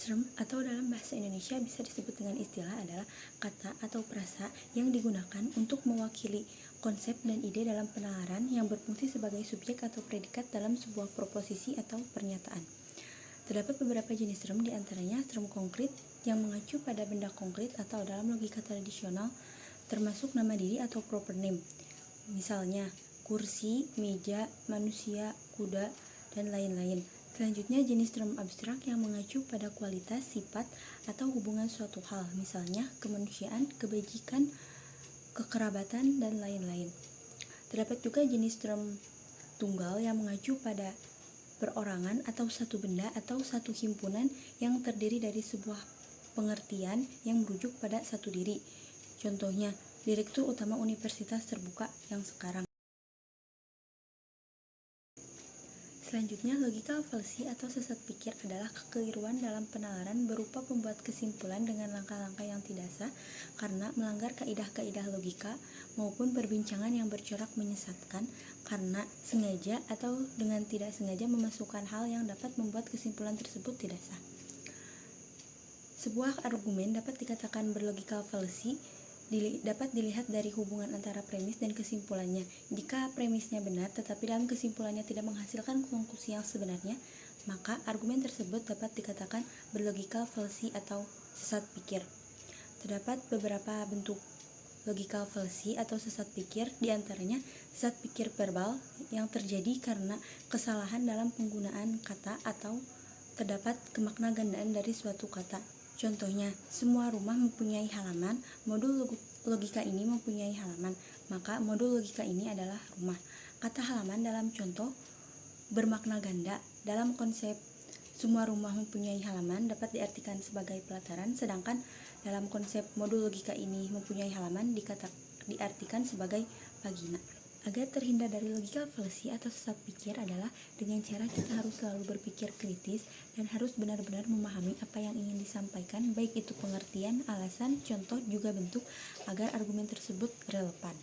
Term atau dalam bahasa Indonesia bisa disebut dengan istilah adalah kata atau frasa yang digunakan untuk mewakili konsep dan ide dalam penalaran yang berfungsi sebagai subjek atau predikat dalam sebuah proposisi atau pernyataan. Terdapat beberapa jenis term, diantaranya term konkret yang mengacu pada benda konkret atau dalam logika tradisional termasuk nama diri atau proper name. Misalnya, kursi, meja, manusia, kuda, dan lain-lain. Selanjutnya, jenis term abstrak yang mengacu pada kualitas, sifat, atau hubungan suatu hal, misalnya kemanusiaan, kebajikan, kekerabatan, dan lain-lain. Terdapat juga jenis term tunggal yang mengacu pada perorangan atau satu benda atau satu himpunan yang terdiri dari sebuah pengertian yang merujuk pada satu diri. Contohnya, Direktur Utama Universitas Terbuka yang sekarang. Selanjutnya, logical fallacy atau sesat pikir adalah kekeliruan dalam penalaran berupa pembuat kesimpulan dengan langkah-langkah yang tidak sah karena melanggar kaidah-kaidah logika maupun perbincangan yang bercorak menyesatkan karena sengaja atau dengan tidak sengaja memasukkan hal yang dapat membuat kesimpulan tersebut tidak sah. Sebuah argumen dapat dikatakan berlogical fallacy dapat dilihat dari hubungan antara premis dan kesimpulannya. Jika premisnya benar tetapi dalam kesimpulannya tidak menghasilkan konklusi yang sebenarnya, maka argumen tersebut dapat dikatakan berlogical fallacy atau sesat pikir. Terdapat beberapa bentuk logical fallacy atau sesat pikir, diantaranya sesat pikir verbal yang terjadi karena kesalahan dalam penggunaan kata atau terdapat kemakna gandaan dari suatu kata. Contohnya, semua rumah mempunyai halaman, modul logika ini mempunyai halaman, maka modul logika ini adalah rumah. Kata halaman dalam contoh bermakna ganda. Dalam konsep semua rumah mempunyai halaman dapat diartikan sebagai pelataran, sedangkan dalam konsep modul logika ini mempunyai halaman diartikan sebagai vagina. Agar terhindar dari logical fallacy atau sesat pikir adalah dengan cara kita harus selalu berpikir kritis dan harus benar-benar memahami apa yang ingin disampaikan, baik itu pengertian, alasan, contoh, juga bentuk, agar argumen tersebut relevan.